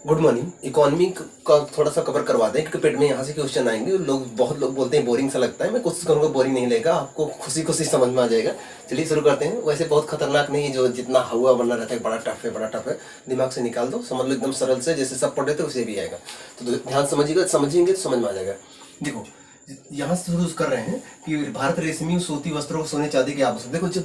Good morning. Economy का थोड़ा सा कवर करवा दें क्योंकि पेट में यहाँ से क्वेश्चन आएंगे। बहुत लोग बोलते हैं बोरिंग सा लगता है। मैं कोशिश करूँगा बोरिंग नहीं लगेगा, आपको खुशी खुशी समझ में आ जाएगा। चलिए शुरू करते हैं। वैसे बहुत खतरनाक नहीं है, जो जितना हुआ बना रहता है बड़ा टफ है, बड़ा टफ है। दिमाग से निकाल दो, समझ लो एकदम सरल से, जैसे सब पढ़ रहे थे उसे भी आएगा। तो ध्यान समझिएगा, समझेंगे तो समझ में आ जाएगा। देखो, यहाँ से शुरू कर रहे हैं कि भारत रेशमी सूती वस्त्रों को सोने चांदी के आभूषण। देखो, जब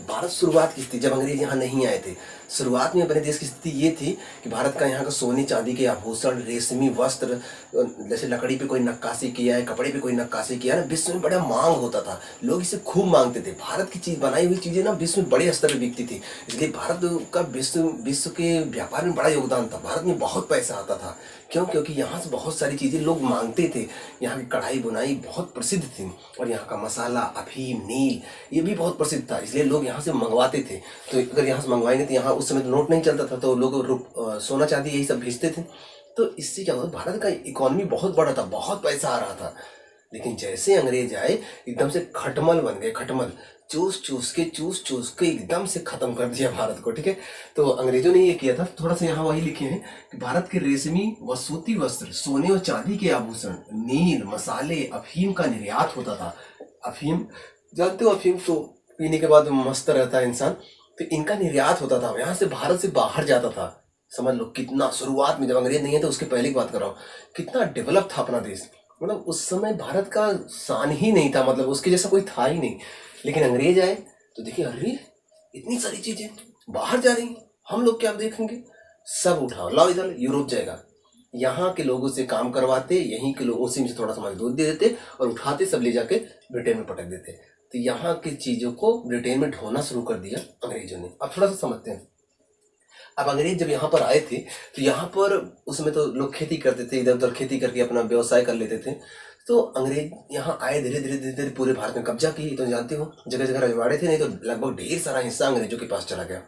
भारत शुरुआत की थी, जब अंग्रेज यहाँ नहीं आए थे, शुरुआत में अपने देश की स्थिति ये थी कि भारत का यहाँ का सोने चांदी के आभूषण, रेशमी वस्त्र, जैसे लकड़ी पे कोई नक्काशी किया है, कपड़े पे कोई नक्काशी किया है ना, विश्व में बड़ा मांग होता था। लोग इसे खूब मांगते थे। भारत की चीज, बनाई हुई चीजें ना विश्व में बड़े स्तर पर बिकती थी। इसलिए भारत का विश्व के व्यापार में बड़ा योगदान था। भारत में बहुत पैसा आता था। क्यों? क्योंकि यहाँ से बहुत सारी चीजें लोग मांगते थे। यहाँ की कढ़ाई बुनाई बहुत प्रसिद्ध थी, और यहाँ का मसाला, अफीम, नील, ये भी बहुत प्रसिद्ध था। इसलिए लोग यहाँ से मंगवाते थे। तो अगर यहाँ से मंगवाएंगे तो यहाँ उस समय तो नोट नहीं चलता था, तो लोग सोना चांदी यही सब भेजते थे। तो इससे क्या हुआ, भारत का इकोनॉमी बहुत बड़ा था, बहुत पैसा आ रहा था। लेकिन जैसे अंग्रेज आए, एकदम से खटमल बन गए। खटमल चूस चूस के एकदम से खत्म कर दिया भारत को। ठीक है, तो अंग्रेजों ने ये किया था। थोड़ा सा यहाँ वही लिखे हैं कि भारत के रेशमी व सूती वस्त्र, सोने और चांदी के आभूषण, नील, मसाले, अफीम का निर्यात होता था। अफीम जानते हो, अफीम तो पीने के बाद मस्त रहता है इंसान। तो इनका निर्यात होता था, यहाँ से भारत से बाहर जाता था। समझ लो कितना, शुरुआत में जब अंग्रेज नहीं है तो उसके पहले की बात कर रहा हूँ, कितना डेवलप था अपना देश। मतलब उस समय भारत का शान ही नहीं था, मतलब उसके जैसा कोई था ही नहीं। लेकिन अंग्रेज आए तो देखिए, अरे इतनी सारी चीजें बाहर जा रही, हम लोग क्या देखेंगे? सब उठाओ, लाओ इधर, यूरोप जाएगा। यहाँ के लोगों से काम करवाते, यहीं के लोगों से थोड़ा सा मजदूर दे देते, और उठाते सब ले जाके ब्रिटेन में पटक देते। तो यहाँ की चीजों को ब्रिटेन में ढोना शुरू कर दिया अंग्रेजों ने। अब थोड़ा सा समझते हैं। अब अंग्रेज जब यहाँ पर आए थे तो यहाँ पर उसमें तो लोग खेती करते थे, इधर उधर खेती करके अपना व्यवसाय कर लेते थे। तो अंग्रेज यहाँ आए, धीरे धीरे धीरे धीरे पूरे भारत में कब्जा किए। तो जानते हो, जगह जगह रजवाड़े थे, नहीं तो लगभग ढेर सारा हिस्सा अंग्रेजों के पास चला गया।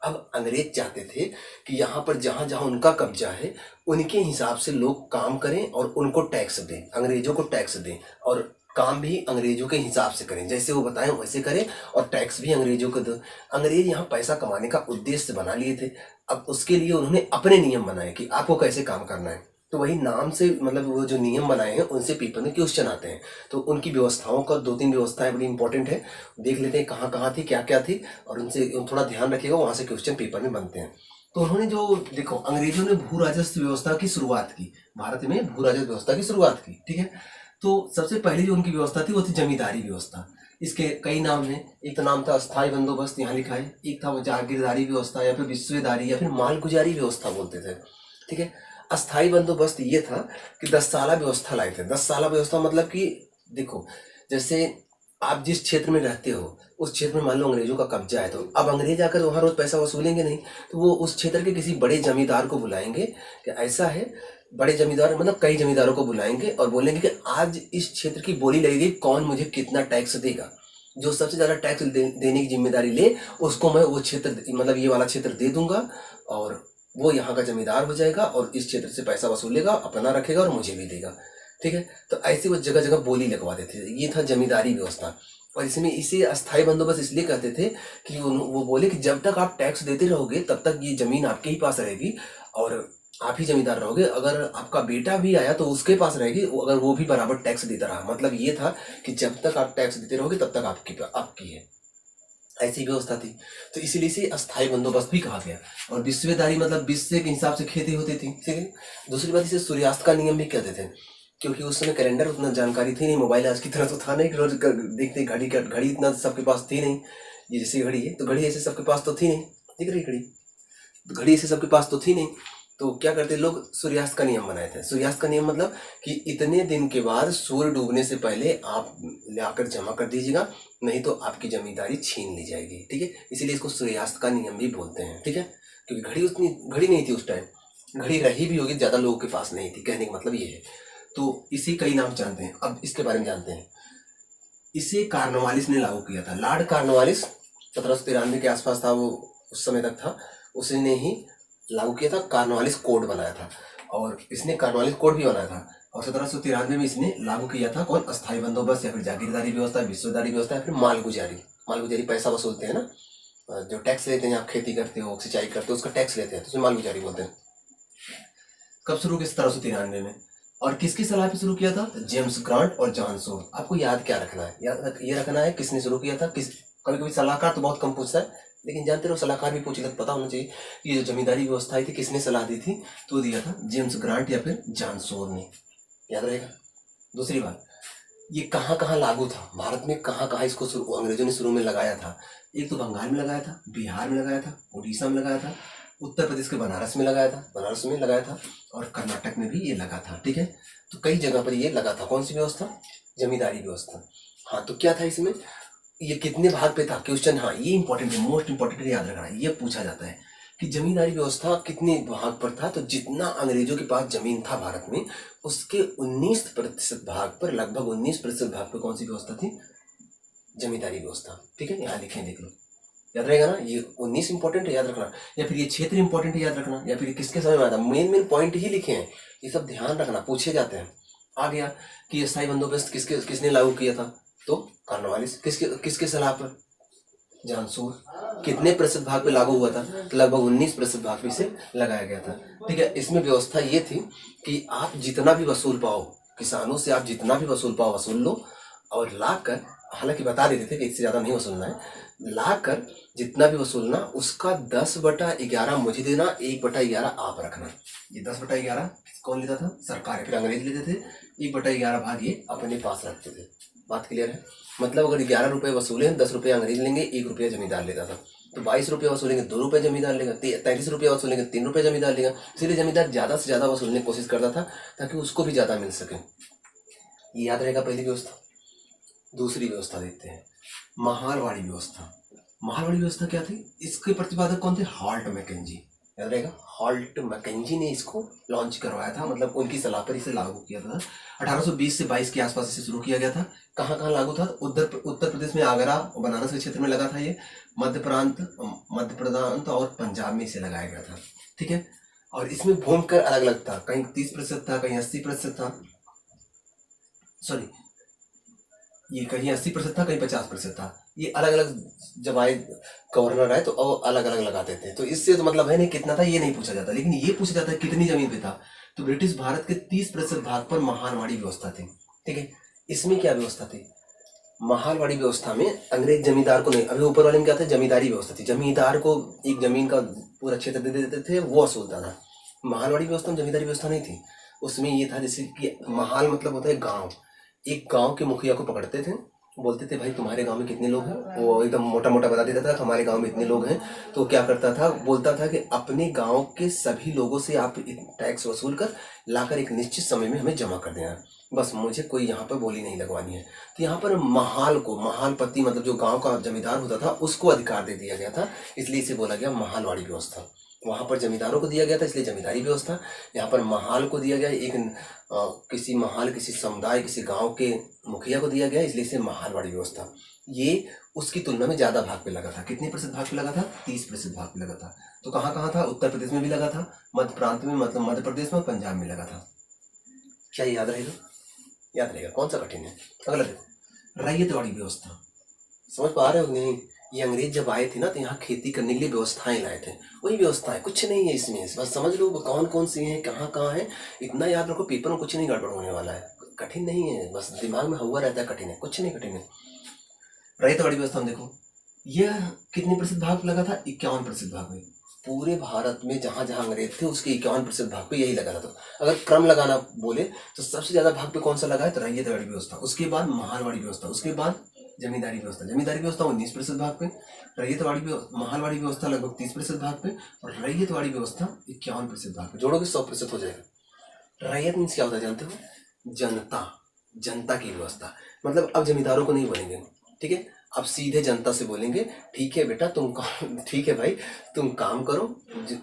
अब अंग्रेज चाहते थे कि यहाँ पर जहाँ जहाँ उनका कब्जा है, उनके हिसाब से लोग काम करें और उनको टैक्स दें, अंग्रेजों को टैक्स दें, और काम भी अंग्रेजों के हिसाब से करें, जैसे वो बताएं वैसे करें, और टैक्स भी अंग्रेजों को दो। अंग्रेज यहाँ पैसा कमाने का उद्देश्य बना लिए थे। अब उसके लिए उन्होंने अपने नियम बनाए कि आपको कैसे काम करना है। तो वही नाम से, मतलब वो जो नियम बनाए हैं उनसे पेपर में क्वेश्चन आते हैं। तो उनकी व्यवस्थाओं का, दो तीन व्यवस्थाएं बड़ी इंपॉर्टेंट है, देख लेते हैं कहाँ कहाँ थी, क्या क्या थी, और उनसे थोड़ा ध्यान रखिएगा, वहां से क्वेश्चन पेपर में बनते हैं। तो उन्होंने जो, देखो, अंग्रेजों ने भू राजस्व व्यवस्था की शुरुआत की, भारत में भू राजस्व व्यवस्था की शुरुआत की। ठीक है, तो सबसे पहले जो उनकी व्यवस्था थी वो थी जमींदारी व्यवस्था। इसके कई नाम हैं। एक तो नाम था अस्थाई बंदोबस्त, यहाँ लिखा है। एक था वो जागीरदारी व्यवस्था, या फिर विश्वेदारी, या फिर मालगुजारी व्यवस्था बोलते थे। ठीक है, अस्थाई बंदोबस्त ये था कि 10 साला व्यवस्था लाए थे। 10 साला व्यवस्था मतलब कि, देखो, जैसे आप जिस क्षेत्र में रहते हो उस क्षेत्र में मान लो अंग्रेजों का कब्जा है, तो अब अंग्रेज आकर वहाँ रोज पैसा वसूलेंगे नहीं। तो वो उस क्षेत्र के किसी बड़े जमींदार को बुलाएंगे कि ऐसा है, बड़े जमींदार मतलब कई जमींदारों को बुलाएंगे और बोलेंगे कि आज इस क्षेत्र की बोली लगेगी, कौन मुझे कितना टैक्स देगा। जो सबसे ज्यादा टैक्स देने की जिम्मेदारी ले, उसको मैं वो क्षेत्र, मतलब ये वाला क्षेत्र दे दूंगा, और वो यहाँ का जमींदार हो जाएगा और इस क्षेत्र से पैसा वसूलेगा, अपना रखेगा और मुझे भी देगा। ठीक है, तो ऐसे वो जगह जगह बोली लगवा देते थे। ये था जमींदारी व्यवस्था। और इसमें इसे अस्थाई बंदोबस्त इसलिए कहते थे कि वो बोले कि जब तक आप टैक्स देते रहोगे तब तक ये जमीन आपके ही पास रहेगी, और आप ही जमींदार रहोगे। अगर आपका बेटा भी आया तो उसके पास रहेगी, अगर वो भी बराबर टैक्स देता रहा। मतलब ये था कि जब तक आप टैक्स देते रहोगे तब तक आपकी है। ऐसी व्यवस्था थी। तो इसीलिए इसे अस्थाई बंदोबस्त भी कहा गया। और विश्वेदारी मतलब विश्व के हिसाब से खेती होती थी। ठीक है, दूसरी बात, इसे सूर्यास्त का नियम भी कहते थे, क्योंकि उस समय कैलेंडर उतना जानकारी थी नहीं, मोबाइल आज की तरह तो था नहीं कि रोज देखते। घड़ी इतना सबके पास थी नहीं। ये जैसे घड़ी है, तो घड़ी ऐसे सबके पास तो थी नहीं। दिख रही घड़ी, तो घड़ी ऐसे सबके पास तो थी नहीं। तो क्या करते लोग, सूर्यास्त का नियम बनाए थे। सूर्यास्त का नियम मतलब कि इतने दिन के बाद सूर्य डूबने से पहले आप लाकर जमा कर दीजिएगा, नहीं तो आपकी जमींदारी छीन ली जाएगी। ठीक है, इसीलिए इसको सूर्यास्त का नियम भी बोलते हैं। ठीक है, क्योंकि घड़ी नहीं थी उस टाइम। घड़ी रही भी होगी, ज्यादा लोगों के पास नहीं थी, कहने का मतलब ये है। तो इसी कई नाम जानते हैं। अब इसके बारे में जानते हैं। इसे कार्नवालिस ने लागू किया था। लॉर्ड कार्नवालिस 1793 के आसपास था, वो उस समय तक था, उसने ही लागू किया था। कार्नवालिस कोड बनाया था, और इसने कार्नवालिस कोड भी बनाया था। और 1793 में इसने लागू किया था। कौन? अस्थाई बंदोबस्त, या फिर जागीरदारी व्यवस्था, विश्वेदारी व्यवस्था, या फिर मालगुजारी। मालगुजारी पैसा वसूलते हैं ना, जो टैक्स लेते हैं, आप खेती करते हो, सिंचाई करते हो, उसका टैक्स लेते हैं, तो उसे मालगुजारी बोलते हैं। कब शुरू किया? 1793 में। और किसकी सलाह पे शुरू किया था? जेम्स ग्रांट और जॉन सोर। आपको याद क्या रखना है? ये रखना है किसने शुरू किया था। कभी कभी सलाहकार तो बहुत कम पूछता है, लेकिन जानते रहो सलाहकार भी पूछेगा तो पता होना चाहिए ये जो जमींदारी व्यवस्था थी किसने सलाह दी थी, तो दिया था जेम्स ग्रांट या फिर जॉन सोर ने। याद रहेगा। दूसरी बात, ये कहाँ कहाँ लागू था भारत में, कहाँ कहाँ इसको अंग्रेजों ने शुरू में लगाया था? एक तो बंगाल में लगाया था, बिहार में लगाया था, उड़ीसा में लगाया था, उत्तर प्रदेश के बनारस में लगाया था, और कर्नाटक में भी ये लगा था। ठीक है, तो कई जगह पर ये लगा था। कौन सी व्यवस्था? जमींदारी व्यवस्था। हाँ, तो क्या था इसमें, ये कितने भाग पे था? क्वेश्चन, हाँ ये इंपॉर्टेंट है, मोस्ट इंपॉर्टेंट है, याद रखना है। ये पूछा जाता है कि जमींदारी व्यवस्था कितने भाग पर था? तो जितना अंग्रेजों के पास जमीन था भारत में, उसके 19% भाग पर, लगभग 19% भाग पर कौन सी व्यवस्था थी? जमींदारी व्यवस्था। ठीक है, यहाँ लिखें, देख लो, याद रहेगा ना। ये 19 इंपॉर्टेंट है, याद रखना, या फिर ये क्षेत्र इंपॉर्टेंट है, याद रखना, या फिर किसके समय में आता? मेन पॉइंट ही लिखे हैं, ये सब ध्यान रखना, पूछे जाते हैं। आ गया कि स्थायी बंदोबस्त किसने लागू किया था? तो कॉर्नवालिस। किसके सलाह पर? जॉन सोर। कितने प्रतिशत भाग पे लागू हुआ था? तो लगभग 19% भाग पे इसे लगाया गया था। ठीक है, इसमें व्यवस्था ये थी कि आप जितना भी वसूल पाओ किसानों से, आप जितना भी वसूल पाओ वसूल लो, और लाकर, हालांकि बता देते थे कि इससे ज्यादा नहीं वसूलना है, लाकर जितना भी वसूलना उसका 10/11 मुझे देना, 1/11 आप रखना। ये 10/11 कौन लेता था? सरकार, फिर अंग्रेज लेते थे। 1/11 भाग ये अपने पास रखते थे। बात क्लियर है? मतलब अगर 11 रुपए वसूले, 10 रुपये अंग्रेज लेंगे, 1 रुपया जमींदार लेता था। तो 22 रुपया वसूलेंगे, 2 रुपये जमींदार लेगा, 33 रुपया वसूलेंगे, 3 रुपये जमींदार लेगा। इसलिए जमींदार ज्यादा से ज्यादा वसूलने की कोशिश करता था ताकि उसको भी ज्यादा मिल सके। ये याद रहेगा पहली व्यवस्था। दूसरी व्यवस्था देखते हैं, महालवाड़ी व्यवस्था। महालवाड़ी व्यवस्था क्या थी? इसके प्रतिपादक कौन थे? Holt Mackenzie. याद रहेगा, हॉल्ट मैकेंजी ने इसको लॉन्च करवाया था, मतलब उनकी सलाह पर इसे लागू किया था। 1820 से 22 के आसपास इसे शुरू किया गया था। कहाँ कहाँ लागू था? उत्तर प्रदेश में आगरा और बनारस के क्षेत्र में लगा था ये। मध्य प्रांत और पंजाब में इसे लगाया गया था। ठीक है, और इसमें भूमि कर अलग अलग था, कहीं 30% था, कहीं 80% था, सॉरी ये कहीं 80% था, कहीं 50% था। ये अलग अलग, जब आए गवर्नर आए तो अलग अलग लगाते थे। तो इससे तो मतलब है नहीं कितना था ये नहीं पूछा जाता, लेकिन ये पूछा जाता है कितनी जमीन पे था। तो ब्रिटिश भारत के 30% भाग पर महालवाड़ी व्यवस्था थी। ठीक है, इसमें क्या व्यवस्था थी? महालवाड़ी व्यवस्था में अंग्रेज जमींदार को नहीं, अभी ऊपर वाले में क्या था? जमींदारी व्यवस्था थी। जमींदार को एक जमीन का पूरा क्षेत्र दे देते थे, वो वसूलता था। महालवाड़ी व्यवस्था में जमींदारी व्यवस्था नहीं थी। उसमें ये था जैसे कि महाल मतलब होता है गांव। एक गांव के मुखिया को पकड़ते थे, बोलते थे भाई तुम्हारे गांव में कितने लोग हैं, वो एकदम मोटा मोटा बता देता था हमारे गांव में इतने लोग हैं। तो क्या करता था? बोलता था कि अपने गांव के सभी लोगों से आप टैक्स वसूल कर लाकर एक निश्चित समय में हमें जमा कर देना, बस मुझे कोई यहाँ पर बोली नहीं लगवानी है। तो यहाँ पर महाल को, महालपति मतलब जो गांव का जमींदार होता था, उसको अधिकार दे दिया गया था, इसलिए इसे बोला गया महालवाड़ी व्यवस्था। वहां पर जमींदारों को दिया गया था इसलिए जमींदारी व्यवस्था। यहाँ पर महाल को दिया गया, किसी समुदाय, किसी गांव के मुखिया को दिया गया, इसलिए इसे महालवाड़ी व्यवस्था। ये उसकी तुलना में ज्यादा भाग पे लगा था। कितने प्रतिशत भाग पे लगा था? 30% भाग पे लगा था। तो कहाँ कहाँ था? उत्तर प्रदेश में भी लगा था, मध्य प्रांत में मतलब मध्य प्रदेश में, पंजाब में लगा था। क्या याद रहेगा? याद रहेगा। कौन सा कठिन है? अगला देखो, रैयतवाड़ी व्यवस्था। समझ पा रहे हो नहीं? ये अंग्रेज जब आए थे ना तो यहाँ खेती करने के लिए व्यवस्थाएं लाए थे, वही व्यवस्थाएं, कुछ नहीं है इसमें। बस समझ लो कौन कौन सी हैं, कहाँ कहाँ है, इतना याद रखो, पेपर में कुछ नहीं गड़बड़ होने वाला है। कठिन नहीं है, बस दिमाग में हुआ रहता है कठिन है, कुछ नहीं कठिन है। रैयतवाड़ी व्यवस्था में देखो, यह कितने प्रतिशत भाग लगा था? 51% भाग में। पूरे भारत में जहां जहां अंग्रेज थे उसके 51% भाग पे यही लगा था। तो अगर क्रम लगाना बोले तो सबसे ज्यादा भाग पे कौन सा लगा है? तो रैयतवाड़ी व्यवस्था, उसके बाद महालवाड़ी व्यवस्था, उसके बाद जमींदारी व्यवस्था। जमींदारी व्यवस्था 19% भाग पे, महालवाड़ी व्यवस्था लगभग 30% भाग पे, और रैयतवाड़ी व्यवस्था 51% भाग पे। जोड़ोगे 100% हो जाएगा। रैयत मीन्स क्या होता है जानते हो? जनता, जनता की व्यवस्था। मतलब अब जमींदारों को नहीं बोलेंगे, ठीक है, अब सीधे जनता से बोलेंगे, ठीक है बेटा तुम काम, ठीक है भाई तुम काम करो,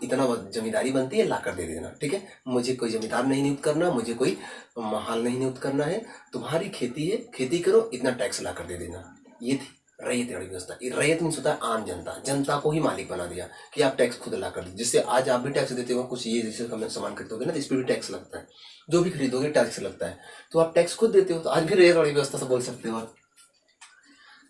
इतना जमींदारी बनती है ला कर दे देना, ठीक है, मुझे कोई जमींदार नहीं नियुक्त करना, मुझे कोई महाल नहीं नियुक्त करना है, तुम्हारी खेती है, खेती करो, इतना टैक्स ला कर दे देना। ये थी रैयतवाड़ी व्यवस्था। रैयत मीन्स होता है आम जनता, जनता को ही मालिक बना दिया कि आप टैक्स खुद ला कर दो। जिससे आज आप भी टैक्स देते हो, कुछ ये जैसे सामान खरीदोगे ना तो इस पर भी टैक्स लगता है, जो भी खरीदोगे टैक्स लगता है, तो आप टैक्स खुद देते हो, तो आज भी रैयतवाड़ी व्यवस्था से बोल सकते हो आप।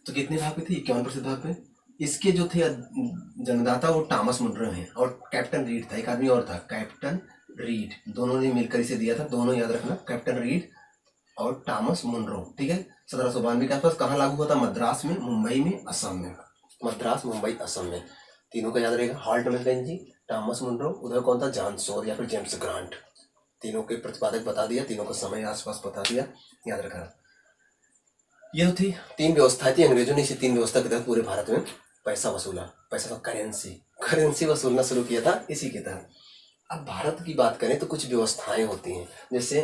तो कितने भाग में थी? 51% भाग में। इसके जो थे जन्मदाता वो टॉमस मुनरो हैं, और कैप्टन रीड था, एक आदमी और था कैप्टन रीड, दोनों ने मिलकर इसे दिया था, दोनों याद रखना, कैप्टन रीड और थॉमस मुनरो, ठीक है। 1792 के आसपास। कहाँ लागू हुआ था? मद्रास में, मुंबई में, असम में। मद्रास, मुंबई, असम में, तीनों का याद रहेगा। हॉल्ट मैकेंजी, थॉमस मुनरो, उधर कौन था? जॉन सोर या फिर जेम्स ग्रांट। तीनों के प्रतिपादक बता दिया, तीनों का समय आसपास बता दिया, याद रखना। ये थी 3 व्यवस्थाएं थी, अंग्रेजों ने इसी 3 व्यवस्था के तहत पूरे भारत में पैसा वसूला, पैसा करेंसी वसूलना शुरू किया था इसी के तहत। अब भारत की बात करें तो कुछ व्यवस्थाएं होती हैं, जैसे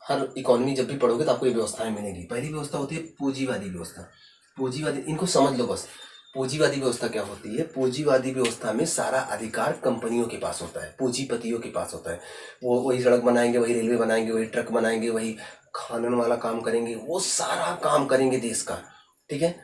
हर इकोनॉमी जब भी पढ़ोगे तो आपको ये व्यवस्थाएं मिलेंगी। पहली व्यवस्था होती है पूंजीवादी व्यवस्था। पूंजीवादी, इनको समझ लो बस। पूंजीवादी व्यवस्था क्या होती है? पूंजीवादी व्यवस्था में सारा अधिकार कंपनियों के पास होता है, पूंजीपतियों के पास होता है। वो वही सड़क बनाएंगे, वही रेलवे बनाएंगे, वही ट्रक बनाएंगे, वही खनन वाला काम करेंगे, वो सारा काम करेंगे देश का, ठीक है।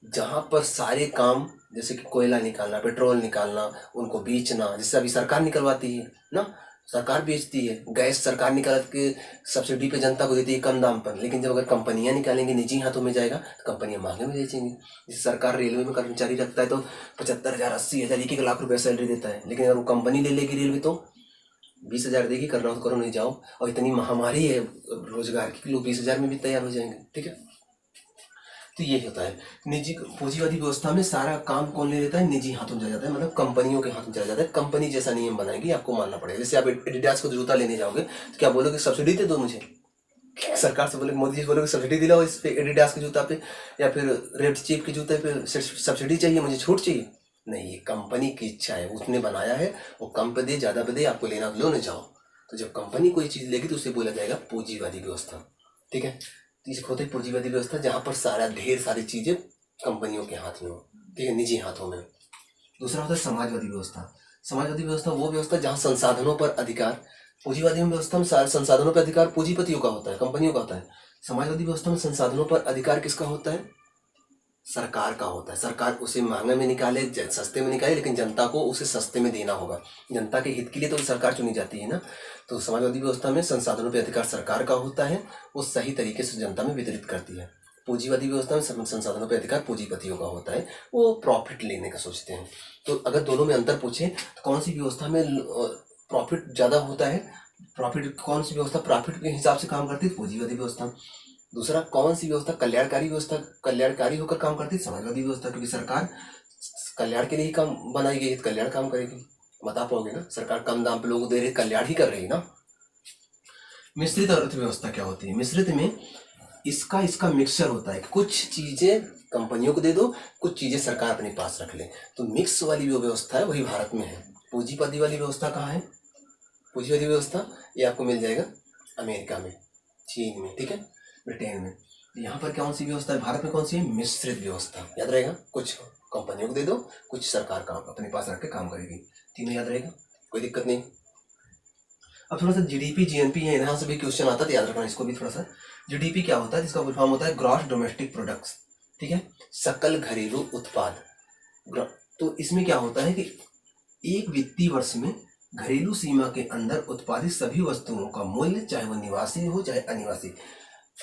जहाँ पर सारे काम, जैसे कि कोयला निकालना, पेट्रोल निकालना, उनको बेचना, जिससे अभी सरकार निकलवाती है ना, सरकार बेचती है। गैस सरकार निकाल के सब्सिडी पे जनता को देती है कम दाम पर, लेकिन जब अगर कंपनियां निकालेंगी, निजी हाथों में जाएगा तो कंपनियां महंगे में बेचेंगी। जैसे सरकार रेलवे में कर्मचारी रखता है तो 75,000, 80,000, 1-1 लाख रुपया सैलरी देता है, लेकिन अगर वो कंपनी ले लेगी रेलवे तो 20,000 देगी, करना हो तो करो, नहीं जाओ। और इतनी महामारी है रोजगार की, लोग 20,000 में भी तैयार हो जाएंगे, ठीक है। तो ये होता है निजी पूंजीवादी व्यवस्था में। सारा काम कौन ले लेता है? निजी हाथों में चला जाता है, मतलब कंपनियों के हाथ में चला जाता है। कंपनी जैसा नियम बनाएगी, आपको मानना पड़ेगा। जैसे आप एडिडास को जूता लेने जाओगे तो क्या बोलोगे? सब्सिडी दे दो मुझे। सरकार से बोले, मोदी जी बोलोगे सब्सिडी दिलाओ इस पे, एडिडास के जूता पे, या फिर रेड चीफ के जूते पे सब्सिडी चाहिए, मुझे छूट चाहिए। नहीं, ये कंपनी की इच्छा है, उसने बनाया है, वो कम पे दे, ज्यादा पे दे, आपको लेना लो, न जाओ। तो जब कंपनी कोई चीज लेगी तो उसे बोला जाएगा पूंजीवादी व्यवस्था, ठीक है। तीसरी होती है पूंजीवादी व्यवस्था, जहां पर सारा ढेर सारी चीजें कंपनियों के हाथ में हो, ठीक है, निजी हाथों में। दूसरा होता है समाजवादी व्यवस्था। समाजवादी व्यवस्था वो व्यवस्था जहां संसाधनों पर अधिकार, पूंजीवादी व्यवस्था में संसाधनों पर अधिकार पूंजीपतियों का होता है, कंपनियों का होता है। समाजवादी व्यवस्था में संसाधनों पर अधिकार किसका होता है? सरकार का होता है। सरकार उसे महंगे में निकाले, सस्ते में निकाले, लेकिन जनता को उसे सस्ते में देना होगा। जनता के हित के लिए तो सरकार चुनी जाती है ना। तो समाजवादी व्यवस्था में संसाधनों पर अधिकार सरकार का होता है, वो सही तरीके से जनता में वितरित करती है। पूंजीवादी व्यवस्था में संसाधनों पर अधिकार पूंजीपतियों का होता है, वो प्रॉफिट लेने का सोचते हैं। तो अगर दोनों में अंतर पूछे तो कौन सी व्यवस्था में प्रॉफिट ज्यादा होता है? प्रॉफिट, कौन सी व्यवस्था प्रॉफिट के हिसाब से काम करती है? पूंजीवादी व्यवस्था। दूसरा, कौन सी व्यवस्था कल्याणकारी होकर काम करती है? समाजवादी व्यवस्था, क्योंकि सरकार कल्याण के लिए ही काम बनाई गई है, कल्याण काम करेगी। बता पाओगे ना, सरकार कम दाम पे लोगों को दे रही, कल्याण ही कर रही है ना। मिश्रित अर्थव्यवस्था क्या होती है? मिश्रित में इसका मिक्सचर होता है, कुछ चीजें कंपनियों को दे दो, कुछ चीजें सरकार अपने पास रख ले। तो मिक्स वाली जो व्यवस्था है वही भारत में है। पूंजीपति वाली व्यवस्था कहाँ है? पूंजीवादी व्यवस्था ये आपको मिल जाएगा अमेरिका में, चीन में, ठीक है, ब्रिटेन में। यहाँ पर कौन सी व्यवस्था है? भारत में कौन सी है? मिश्रित व्यवस्था। याद रहेगा, कुछ कंपनियों को दे दो, कुछ सरकार काम अपने पास रख के काम करेगी। तीनों याद रहेगा, कोई दिक्कत नहीं। अब थोड़ा सा जीडीपी, जीएनपी है, यहाँ से भी क्वेश्चन आता है, तो याद रखना इसको भी थोड़ा सा। जीडीपी क्या होता है? जिसका फुल फॉर्म होता है ग्रॉस डोमेस्टिक प्रोडक्ट्स, ठीक है, सकल घरेलू उत्पाद। तो इसमें क्या होता है कि एक वित्तीय वर्ष में घरेलू सीमा के अंदर उत्पादित सभी वस्तुओं का मूल्य, चाहे वो निवासी हो चाहे अनिवासी।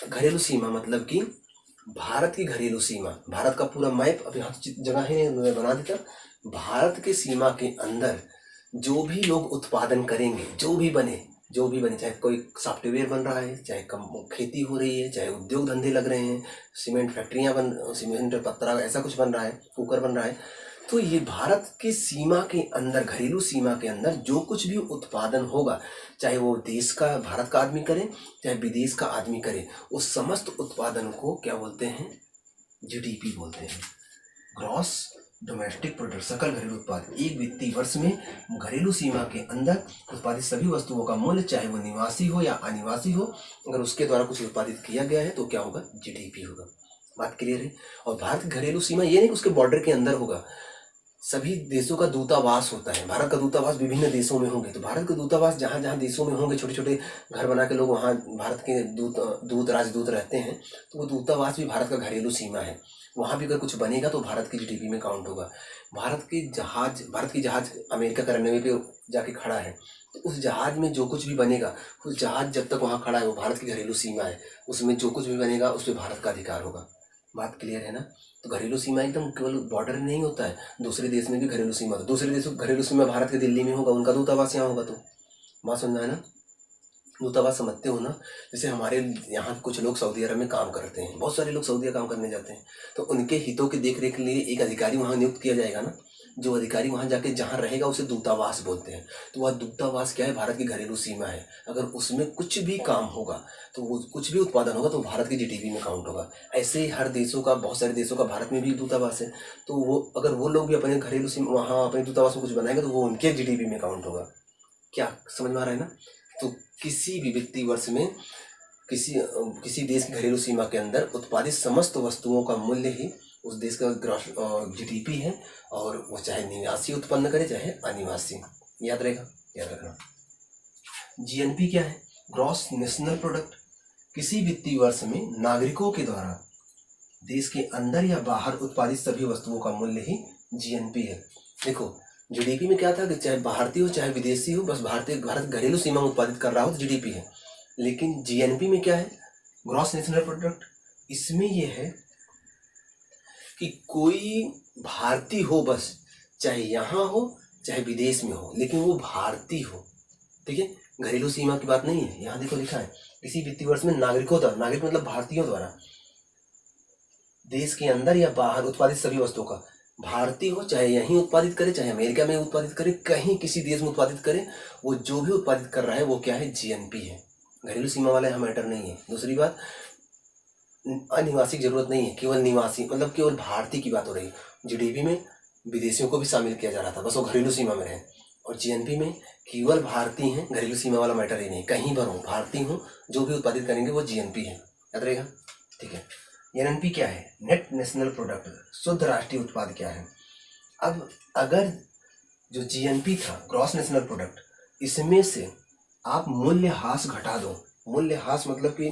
घरेलू सीमा मतलब कि भारत की घरेलू सीमा, भारत का पूरा मैप अभी यहाँ जगह है, मैं बना देता। भारत के सीमा के अंदर जो भी लोग उत्पादन करेंगे, जो भी बने, चाहे कोई सॉफ्टवेयर बन रहा है, चाहे खेती हो रही है, चाहे उद्योग धंधे लग रहे हैं, सीमेंट फैक्ट्रियां सीमेंट पत्रा ऐसा कुछ बन रहा है, कुकर बन रहा है, तो ये भारत की सीमा के अंदर, घरेलू सीमा के अंदर जो कुछ भी उत्पादन होगा, चाहे वो देश का, भारत का आदमी करे, चाहे विदेश का आदमी करे, उस समस्त उत्पादन को क्या बोलते हैं? जीडीपी बोलते हैं, ग्रॉस डोमेस्टिक प्रोडक्ट, सकल घरेलू उत्पाद। एक वित्तीय वर्ष में घरेलू सीमा के अंदर उत्पादित सभी वस्तुओं का मूल्य, चाहे वो निवासी हो या अनिवासी हो, अगर उसके द्वारा कुछ उत्पादित किया गया है तो क्या होगा? जीडीपी होगा। बात क्लियर है? और भारत की घरेलू सीमा ये नहीं कि उसके बॉर्डर के अंदर होगा, सभी देशों का दूतावास होता है। भारत का दूतावास विभिन्न देशों में होंगे, तो भारत के दूतावास जहाँ जहाँ देशों में होंगे, छोटे छोटे घर बना के लोग वहाँ भारत के दूत राजदूत रहते हैं, तो वो दूतावास भी भारत का घरेलू सीमा है। वहाँ भी अगर कुछ बनेगा तो भारत की जीडीपी में काउंट होगा। भारत की जहाज अमेरिका के रनवे पे जाके खड़ा है, तो उस जहाज में जो कुछ भी बनेगा, उस जहाज जब तक वहाँ खड़ा है वो भारत की घरेलू सीमा है, उसमें जो कुछ भी बनेगा उस पर भारत का अधिकार होगा। बात क्लियर है ना? तो घरेलू सीमा एकदम केवल बॉर्डर नहीं होता है, दूसरे देश में भी घरेलू सीमा होता है। दूसरे देशों घरेलू सीमा भारत के दिल्ली में होगा, उनका दूतावास यहाँ होगा, तो बात समझ में आया ना? दूतावास समझते हो ना? जैसे हमारे यहाँ कुछ लोग सऊदी अरब में काम करते हैं, बहुत सारे लोग सऊदी अरब काम करने जाते हैं, तो उनके हितों की देख रेख के लिए एक अधिकारी वहाँ नियुक्त किया जाएगा ना। जो अधिकारी वहाँ जाके जहाँ रहेगा उसे दूतावास बोलते हैं। तो वह दूतावास क्या है? भारत की घरेलू सीमा है। अगर उसमें कुछ भी काम होगा, तो वो कुछ भी उत्पादन होगा तो भारत की जीडीपी में काउंट होगा। ऐसे ही हर देशों का, बहुत सारे देशों का भारत में भी दूतावास है। तो वो अगर वो लोग भी अपने घरेलू सीमा वहाँ अपने दूतावास में कुछ बनाएंगे तो वो उनके जीडीपी में काउंट होगा। क्या समझ में आ रहा है ना? तो किसी भी वित्तीय वर्ष में किसी देश की घरेलू सीमा के अंदर उत्पादित समस्त वस्तुओं का मूल्य ही उस देश का ग्रॉस जीडीपी है, और वो चाहे निवासी उत्पन्न करे चाहे अनिवासी। याद रहेगा, याद रखना। जीएनपी क्या है? Gross national product. किसी वित्तीय वर्ष में नागरिकों के द्वारा देश के अंदर या बाहर उत्पादित सभी वस्तुओं का मूल्य ही जीएनपी है। देखो, जीडीपी में क्या था कि चाहे भारतीय हो चाहे विदेशी हो, बस भारत घरेलू सीमा में उत्पादित कर रहा हो तो जीडीपी है। लेकिन जीएनपी में क्या है? Gross national product. इसमें यह है कि कोई भारतीय हो, बस चाहे यहाँ हो चाहे विदेश में हो, लेकिन वो भारतीय हो। ठीक है, घरेलू सीमा की बात नहीं है। यहाँ देखो लिखा है किसी वित्तीय वर्ष में नागरिकों द्वारा, नागरिक मतलब भारतीयों द्वारा देश के अंदर या बाहर उत्पादित सभी वस्तुओं का, भारतीय हो चाहे यहीं उत्पादित करे चाहे अमेरिका में उत्पादित करे, कहीं किसी देश में उत्पादित करे, वो जो भी उत्पादित कर रहा है वो क्या है? जीएनपी है। घरेलू सीमा वाला यहाँ मैटर नहीं है। दूसरी बात, अनिवासी की जरूरत नहीं है, केवल निवासी मतलब केवल भारतीय की बात हो रही है। जीडीपी में विदेशियों को भी शामिल किया जा रहा था, बस वो घरेलू सीमा में रहे। और जीएनपी में केवल भारतीय हैं, घरेलू सीमा वाला मैटर ही नहीं, कहीं पर हो भारतीय हो जो भी उत्पादित करेंगे वो जीएनपी है। याद रहेगा, ठीक है। एनएनपी क्या है? नेट नेशनल प्रोडक्ट, शुद्ध राष्ट्रीय उत्पाद क्या है? अब अगर जो जीएनपी था, ग्रॉस नेशनल प्रोडक्ट, इसमें से आप मूल्यह्रास घटा दो। मूल्यह्रास मतलब कि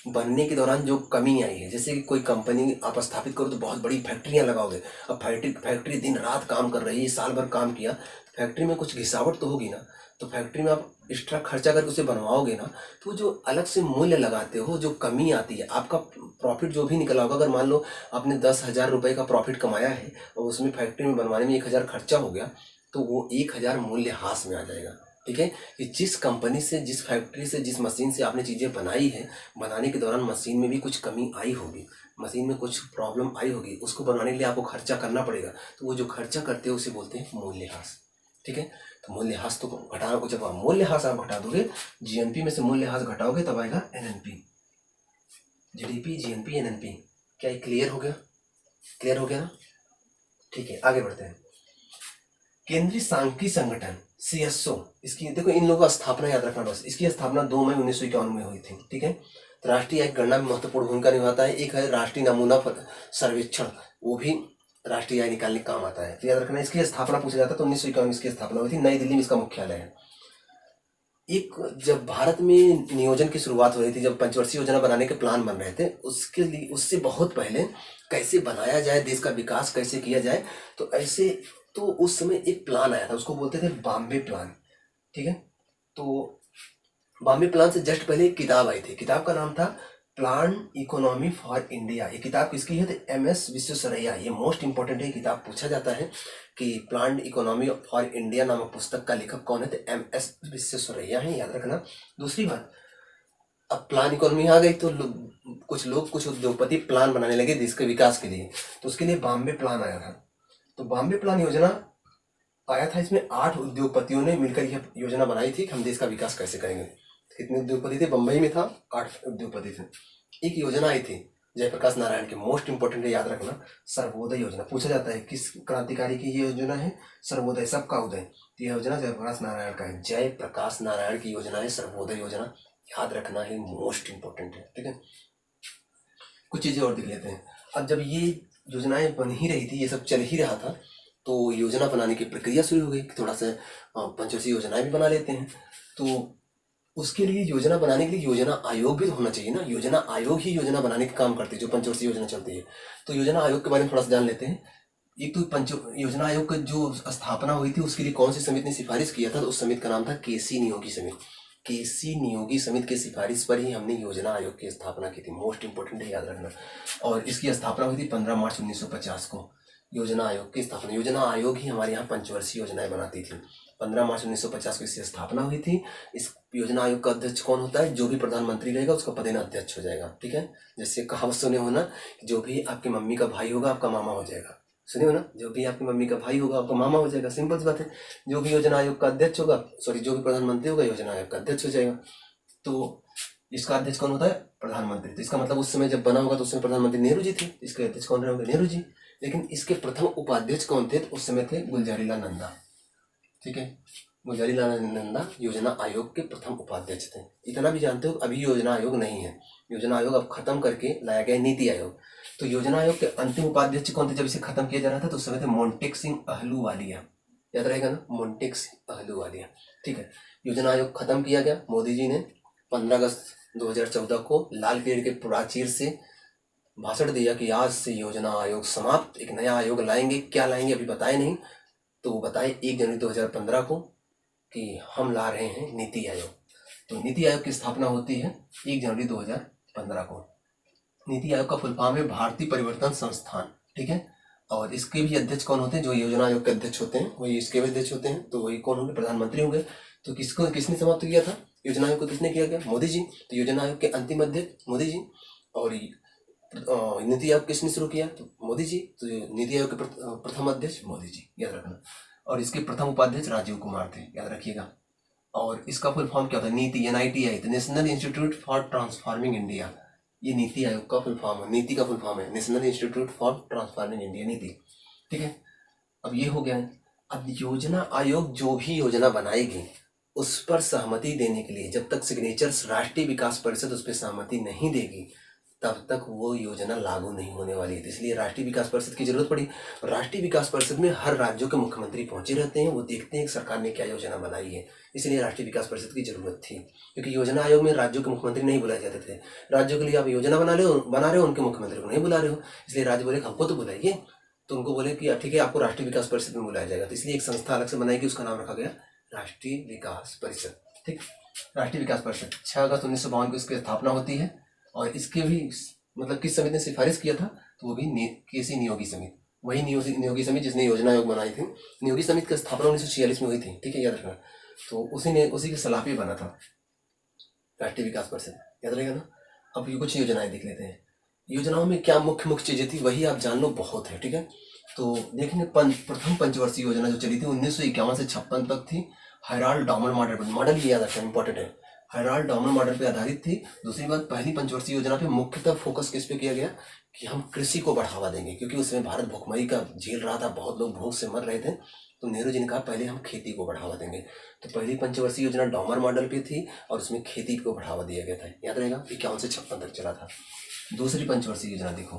बनने के दौरान जो कमी आई है, जैसे कि कोई कंपनी आप स्थापित करो तो बहुत बड़ी फैक्ट्रियां लगाओगे। अब फैक्ट्री दिन रात काम कर रही है, साल भर काम किया, फैक्ट्री में कुछ घिसावट तो होगी ना। तो फैक्ट्री में आप एक्स्ट्रा खर्चा करके उसे बनवाओगे ना, तो जो अलग से मूल्य लगाते हो, जो कमी आती है, आपका प्रॉफिट जो भी निकला होगा, अगर मान लो आपने 10,000 रुपये का प्रॉफिट कमाया है और उसमें फैक्ट्री में बनवाने में 1,000 खर्चा हो गया, तो वो 1,000 मूल्यह्रास में आ जाएगा। ठीक है, कि जिस कंपनी से, जिस फैक्ट्री से, जिस मशीन से आपने चीज़ें बनाई है, बनाने के दौरान मशीन में भी कुछ कमी आई होगी, मशीन में कुछ प्रॉब्लम आई होगी, उसको बनाने के लिए आपको खर्चा करना पड़ेगा, तो वो जो खर्चा करते हो उसे बोलते हैं मूल्यह्रास। ठीक है, तो मूल्यह्रास तो घटा, जब आप मूल्यह्रास आप घटा दोगे, जीएनपी में से मूल्यह्रास घटाओगे तब आएगा एनएनपी। GDP, GNP, NNP. क्या ये क्लियर हो गया? क्लियर हो गया ना? ठीक है, आगे बढ़ते हैं। केंद्रीय सांख्यिकी संगठन सीएसओ, इसकी देखो, इन लोगों का स्थापना याद रखना बस। इसकी स्थापना 2 मई 1951 में हुई थी। ठीक है, तो राष्ट्रीय आय गणना में महत्वपूर्ण भूमिका निभाता है। एक है राष्ट्रीय नमूना सर्वेक्षण, वो भी राष्ट्रीय आय निकालने का काम आता है। तो याद रखना, इसकी स्थापना पूछा जाता है तो 1951 इसकी स्थापना हुई थी, नई दिल्ली में इसका मुख्यालय है। एक जब भारत में नियोजन की शुरुआत हो रही थी, जब पंचवर्षीय योजना बनाने के प्लान बन रहे थे, उसके लिए उससे बहुत पहले कैसे बनाया जाए, देश का विकास कैसे किया जाए, तो ऐसे तो उस समय एक प्लान आया था, उसको बोलते थे बॉम्बे प्लान। ठीक है, तो बॉम्बे प्लान से जस्ट पहले एक किताब आई थी, किताब का नाम था प्लान इकोनॉमी फॉर इंडिया। ये किताब किसकी है? तो एमएस विश्वेश्वरैया। ये मोस्ट इंपॉर्टेंट है, किताब पूछा जाता है कि प्लान इकोनॉमी फॉर इंडिया नामक पुस्तक का लेखक कौन है? तो एमएस विश्वेश्वरैया है, याद रखना। दूसरी बात, अब प्लान इकोनॉमी आ गई तो कुछ उद्योगपति प्लान बनाने लगे देश के विकास के लिए, तो उसके लिए बॉम्बे प्लान आया था। तो बॉम्बे प्लान योजना आया था, इसमें 8 उद्योगपतियों ने मिलकर यह योजना बनाई थी कि हम देश का विकास कैसे करेंगे। कितने उद्योगपति थे? बम्बई में था 8 उद्योगपति थे। एक योजना आई थी जयप्रकाश नारायण की, मोस्ट इंपोर्टेंट है, याद रखना, सर्वोदय योजना। पूछा जाता है किस क्रांतिकारी की ये योजना है? सर्वोदय, सबका उदय। तो यह योजना जयप्रकाश नारायण का है, जयप्रकाश नारायण की योजना है सर्वोदय योजना, याद रखना है, मोस्ट इंपोर्टेंट है। ठीक है, कुछ चीजें और देख लेते हैं। अब जब ये योजनाएं बन ही रही थी, ये सब चल ही रहा था, तो योजना बनाने की प्रक्रिया शुरू हो गई, थोड़ा सा पंचवर्षीय योजनाएं भी बना लेते हैं। तो उसके लिए योजना बनाने के लिए योजना आयोग भी होना चाहिए ना। योजना आयोग ही योजना बनाने का काम करते हैं, जो पंचवर्षीय योजना चलती है। तो योजना आयोग के बारे में थोड़ा सा जान लेते हैं। एक तो योजना आयोग का जो स्थापना हुई थी, उसके लिए कौन सी समिति ने सिफारिश किया था? तो उस समिति का नाम था केसी नियोगी समिति। केसी नियोगी समिति की सिफारिश पर ही हमने योजना आयोग की स्थापना की थी, मोस्ट इंपोर्टेंट है, याद रखना। और इसकी स्थापना हुई थी 15 मार्च 1950 को, योजना आयोग की स्थापना। योजना आयोग ही हमारे यहाँ पंचवर्षीय योजनाएं बनाती थी। 15 मार्च 1950 को इसकी स्थापना हुई थी। इस योजना आयोग का अध्यक्ष कौन होता है? जो भी प्रधानमंत्री रहेगा उसका पदेन अध्यक्ष हो जाएगा, ठीक है। जैसे कहावत सुने हो ना, जो भी आपकी मम्मी का भाई होगा आपका मामा हो जाएगा। सुने हो ना, जो भी आपकी मम्मी का भाई होगा आपका मामा हो जाएगा। सिंपल सी बात है। जो भी योजना आयोग का अध्यक्ष होगा, सॉरी, जो भी प्रधानमंत्री होगा योजना आयोग का अध्यक्ष हो जाएगा। तो इसका अध्यक्ष कौन होता है? प्रधानमंत्री। तो इसका मतलब उस समय जब बना होगा तो उस समय प्रधानमंत्री नेहरू जी थे, इसके अध्यक्ष कौन रहे होंगे? नेहरू जी। लेकिन इसके प्रथम उपाध्यक्ष कौन थे? तो उस समय थे गुलजारीलाल नंदा, ठीक है। गुलजारीलाल नंदा योजना आयोग के प्रथम उपाध्यक्ष थे। इतना भी जानते हो, अभी योजना आयोग नहीं है, योजना आयोग अब खत्म करके लाया गया नीति आयोग। तो योजना आयोग के अंतिम उपाध्यक्ष कौन थे जब इसे खत्म किया जा रहा था? तो उस समय थे मोंटेक सिंह अहलूवालिया। याद रहेगा ना, मोंटेक सिंह अहलूवालिया, ठीक है। योजना आयोग खत्म किया गया। मोदी जी ने 15 अगस्त 2014 को लाल किले के प्राचीर से भाषण दिया कि आज से योजना आयोग समाप्त, एक नया आयोग लाएंगे। क्या लाएंगे अभी बताए नहीं, तो वो बताए 1 जनवरी 2015 को कि हम ला रहे हैं नीति आयोग। तो नीति आयोग की स्थापना होती है 1 जनवरी 2015 को। नीति आयोग का फुल फॉर्म है भारतीय परिवर्तन संस्थान, ठीक है। और इसके भी अध्यक्ष कौन होते हैं? जो योजना आयोग के अध्यक्ष होते हैं वही इसके भी अध्यक्ष होते हैं। तो वही कौन होंगे? प्रधानमंत्री होंगे। तो किसने समाप्त किया था योजना आयोग को? किसने किया गया? मोदी जी। तो योजना आयोग के अंतिम अध्यक्ष मोदी जी। और नीति आयोग किसने शुरू किया? तो मोदी जी। तो नीति आयोग के प्रथम अध्यक्ष मोदी जी, याद रखना। और इसके प्रथम उपाध्यक्ष राजीव कुमार थे, याद रखिएगा। और इसका फुल फॉर्म क्या होता है? नीति, NITI, national institute for transforming India. ये नीति आयोग का फुल फॉर्म है, नीति का फुल फॉर्म है national institute for transforming India, नीति, ठीक है। अब ये हो गया है। अब योजना आयोग जो भी योजना बनाएगी उस पर सहमति देने के लिए जब तक सिग्नेचर्स राष्ट्रीय विकास परिषद उस पर सहमति नहीं देगी तब तक वो योजना लागू नहीं होने वाली है। इसलिए राष्ट्रीय विकास परिषद की जरूरत पड़ी। राष्ट्रीय विकास परिषद में हर राज्यों के मुख्यमंत्री पहुंचे रहते हैं, वो देखते हैं कि सरकार ने क्या योजना बनाई है। इसलिए राष्ट्रीय विकास परिषद की जरूरत थी, क्योंकि योजना आयोग में राज्यों के मुख्यमंत्री नहीं बुलाए जाते थे। राज्यों के लिए आप योजना बना रहे हो, उनके मुख्यमंत्री को नहीं बुला रहे हो, इसलिए राज्य बोले हमको तो बुलाइए। तो उनको बोले कि ठीक है, आपको राष्ट्रीय विकास परिषद में बुलाया जाएगा। तो इसलिए एक संस्था अलग से बनाएगी, उसका नाम रखा गया राष्ट्रीय विकास परिषद, ठीक। राष्ट्रीय विकास परिषद 6 अगस्त 1952 को इसकी स्थापना होती है। और इसके भी मतलब किस समिति ने सिफारिश किया था? तो वो भी केसी नियोगी समिति, वही नियोगी समिति जिसने योजना आयोग बनाई थी। नियोगी समिति की स्थापना 1946 में हुई थी, ठीक है, याद रखना। तो उसी के सलाह पे बना था राष्ट्रीय विकास परिषद, याद रहेगा ना। अब ये कुछ योजनाएं देख लेते हैं। योजनाओं में क्या मुख्य चीजें थी वही आप जान लो, बहुत है, ठीक है। तो देखेंगे प्रथम पंचवर्षीय योजना जो चली थी 1951 से 56 तक थी। हेराल्ड डॉमर मॉडल ये याद रखना इंपॉर्टेंट है, हेराल्ड डॉमर मॉडल पे आधारित थी। दूसरी बात, पहली पंचवर्षीय योजना पे मुख्यतः फोकस किस पे किया गया कि हम कृषि को बढ़ावा देंगे, क्योंकि उस समय भारत भुखमरी का झेल रहा था, बहुत लोग भूख से मर रहे थे। तो नेहरू जी ने कहा पहले हम खेती को बढ़ावा देंगे। तो पहली पंचवर्षीय योजना डॉमर मॉडल पे थी और उसमें खेती को बढ़ावा दिया गया था, याद रहेगा। 51 से 56 तक चला था। दूसरी पंचवर्षीय योजना देखो,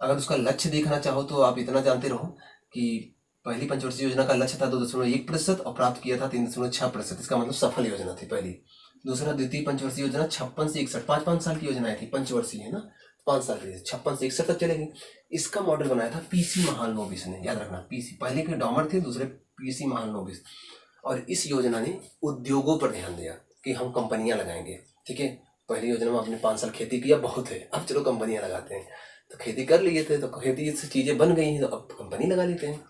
अगर उसका लक्ष्य देखना चाहो तो आप इतना जानते रहो कि पहली पंचवर्षीय योजना का लक्ष्य था 2.1% और प्राप्त किया था 3.6%। इसका मतलब सफल योजना थी पहली। दूसरा, द्वितीय पंचवर्षीय योजना 56 से 61, 5 साल की योजनाएं थी। पंचवर्षीय है ना, 5 साल की, 56 से 61 तक चलेगी। इसका मॉडल बनाया था PC महालनोबिस ने, याद रखना। PC पहले के डॉमर थे, दूसरे PC महालनोबिस। और इस योजना ने उद्योगों पर ध्यान दिया कि हम कंपनियां लगाएंगे, ठीक है। पहली योजना में आपने 5 साल खेती किया, बहुत है, अब चलो कंपनियां लगाते हैं। तो खेती कर लिए थे, तो खेती से चीजें बन गई हैं, तो अब कंपनी लगा लेते हैं।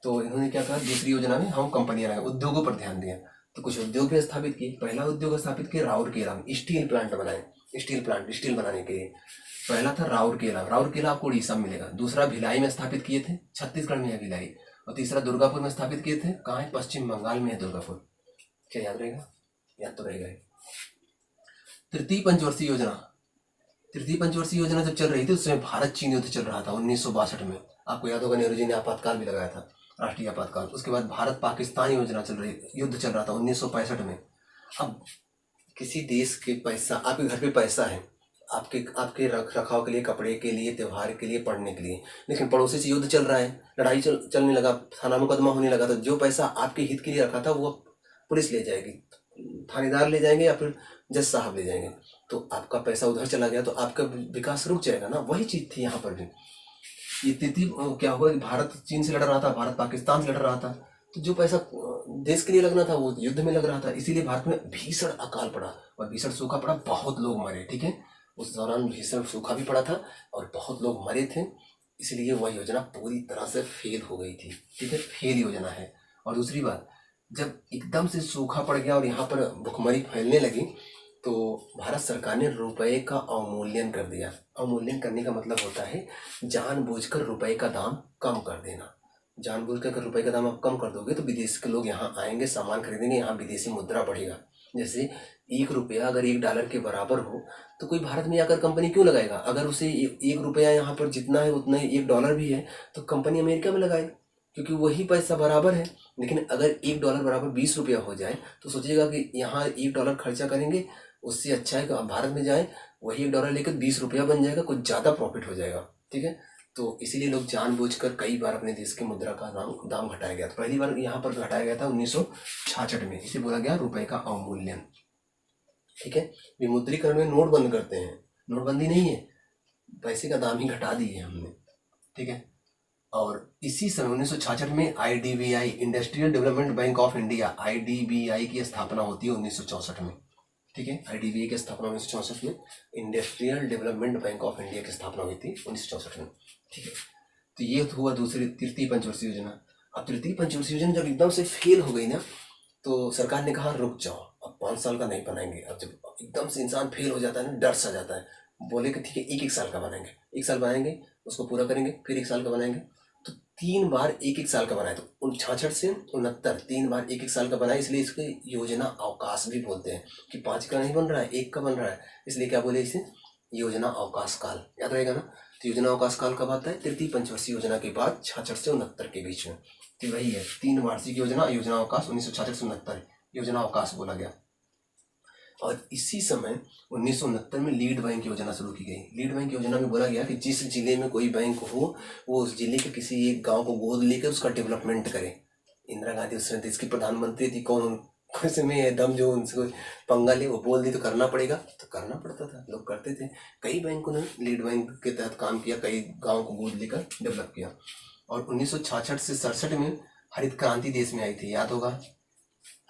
तो इन्होंने क्या कहा, दूसरी योजना में हम कंपनियां लगाए, उद्योगों पर ध्यान दिया। तो कुछ उद्योग भी स्थापित किए। पहला उद्योग स्थापित किया राउरकेला में, स्टील प्लांट बनाए, स्टील बनाने के लिए। पहला था राउरकेला आपको उड़ीसा में मिलेगा। दूसरा भिलाई में स्थापित किए थे, छत्तीसगढ़ में है भिलाई। और तीसरा दुर्गापुर में स्थापित किए थे, कहाँ है? पश्चिम बंगाल में है दुर्गापुर। क्या याद रहेगा? याद तो रहेगा। तृतीय पंचवर्षीय योजना जब चल रही थी उस समय भारत चीन युद्ध चल रहा था 1962 में। आपको याद होगा नेहरू जी ने आपातकाल भी लगाया था, राष्ट्रीय आपातकाल। उसके बाद भारत पाकिस्तान योजना युद्ध चल रहा था 1965 में। अब किसी देश के पैसा, आपके घर पे पैसा है, आपके रख रखाव के लिए, कपड़े के लिए, त्योहार के लिए, पढ़ने के लिए, लेकिन पड़ोसी से युद्ध चल रहा है, लड़ाई चलने लगा, थाना मुकदमा होने लगा, तो जो पैसा आपके हित के लिए रखा था वो पुलिस ले जाएगी, थानेदार ले जाएंगे या फिर जज साहब ले जाएंगे। तो आपका पैसा उधर चला गया तो आपका विकास रुक जाएगा ना। वही चीज थी यहाँ पर भी। ये तृतीय क्या हुआ कि भारत चीन से लड़ रहा था, भारत पाकिस्तान से लड़ रहा था, तो जो पैसा देश के लिए लगना था वो युद्ध में लग रहा था। इसीलिए भारत में भीषण अकाल पड़ा और भीषण सूखा पड़ा, बहुत लोग मरे, ठीक है। उस दौरान भीषण सूखा भी पड़ा था और बहुत लोग मरे थे। इसलिए वह योजना पूरी तरह से फेल हो गई थी, ठीक है, फेल योजना है। और दूसरी बात, जब एकदम से सूखा पड़ गया और यहाँ पर भुखमरी फैलने लगी, तो भारत सरकार ने रुपए का अवमूल्यन कर दिया। अवमूल्यन करने का मतलब होता है जानबूझकर रुपए का दाम कम कर देना। जानबूझकर अगर रुपए का दाम आप कम कर दोगे तो विदेश के लोग यहाँ आएंगे, सामान खरीदेंगे, यहाँ विदेशी मुद्रा बढ़ेगा। जैसे 1 रुपया अगर $1 के बराबर हो तो कोई भारत में आकर कंपनी क्यों लगाएगा? अगर उसे 1 रुपया यहाँ पर जितना है उतना ही $1 भी है तो कंपनी अमेरिका में लगाए, क्योंकि वही पैसा बराबर है। लेकिन अगर $1 बराबर 20 रुपया हो जाए तो सोचिएगा कि यहाँ $1 खर्चा करेंगे, उससे अच्छा है कि हम भारत में जाएं, वही $1 लेकर 20 रुपया बन जाएगा, कुछ ज़्यादा प्रॉफिट हो जाएगा। ठीक है, तो इसीलिए लोग जानबूझकर कई बार अपने देश की मुद्रा का दाम घटाया गया था। पहली बार यहाँ पर घटाया गया था 1966 में, इसे बोला गया रुपए का अवमूल्यन। ठीक है, विमुद्रीकरण में नोट बंद करते हैं, नोटबंदी नहीं है, पैसे का दाम ही घटा दिए हमने। ठीक है, और इसी समय 1966 में IDBI, industrial development bank of India, IDBI की स्थापना होती है 1964 में। ठीक है, IDBI की स्थापना 1964 में, industrial development bank of India की स्थापना हुई थी 1964 में। ठीक है, तो ये हुआ दूसरी तृतीय पंचवर्षीय योजना। अब तृतीय पंचवर्षीय योजना जब एकदम से फेल हो गई ना, तो सरकार ने कहा रुक जाओ, अब 5 साल का नहीं बनाएंगे। अब जब एकदम से इंसान फेल हो जाता है ना, डर सा जाता है, बोले कि ठीक है 1-1 साल का बनाएंगे, 1 साल बनाएंगे, उसको पूरा करेंगे, फिर 1 साल का बनाएंगे। तो 3 बार 1-1 साल का बनाए, तो 66 से 69 3 बार 1-1 साल का बनाए, इसलिए इसको योजना अवकाश भी बोलते हैं कि 5 का नहीं बन रहा है, 1 का बन रहा है, इसलिए क्या बोले इसे, योजना अवकाश काल। याद रहेगा ना। तो योजना अवकाश काल कब आता है? तृतीय पंचवर्षीय योजना के बाद 66 से 69 के बीच में। तो वही है 3 वार्षिक योजना, योजना अवकाश 1966 से 69 योजना अवकाश बोला गया। और इसी समय 1969 में लीड बैंक योजना शुरू की गई। लीड बैंक योजना में बोला गया कि जिस जिले में कोई बैंक हो, वो उस जिले के किसी एक गांव को गोद लेकर उसका डेवलपमेंट करे। इंदिरा गांधी उस समय देश की प्रधानमंत्री थी, कौन कुछ में है दम जो उनसे कोई पंगा ले, वो बोल दी तो करना पड़ेगा, तो करना पड़ता था, लोग करते थे। कई बैंकों ने लीड बैंक के तहत काम किया, कई गाँव को गोद लेकर डेवलप किया। और 1966 से 67 में हरित क्रांति देश में आई थी, याद होगा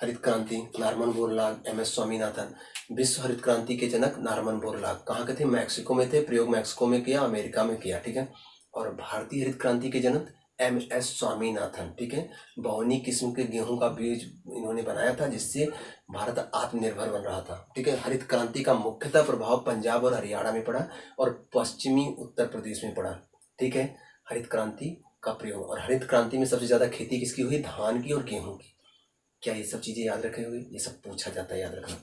हरित क्रांति, नार्मन बोरलाग, MS स्वामीनाथन। विश्व हरित क्रांति के जनक नार्मन बोरलाग कहाँ के थे? मैक्सिको में थे, प्रयोग मैक्सिको में किया, अमेरिका में किया। ठीक है, और भारतीय हरित क्रांति के जनक MS स्वामीनाथन। ठीक है, बहुनी किस्म के गेहूं का बीज इन्होंने बनाया था, जिससे भारत आत्मनिर्भर बन रहा था। ठीक है, हरित क्रांति का मुख्यतः प्रभाव पंजाब और हरियाणा में पड़ा और पश्चिमी उत्तर प्रदेश में पड़ा। ठीक है, हरित क्रांति का प्रयोग, और हरित क्रांति में सबसे ज्यादा खेती किसकी हुई? धान की और गेहूं की। क्या ये सब चीजें याद रखे हुए? ये सब पूछा जाता है, याद रखना।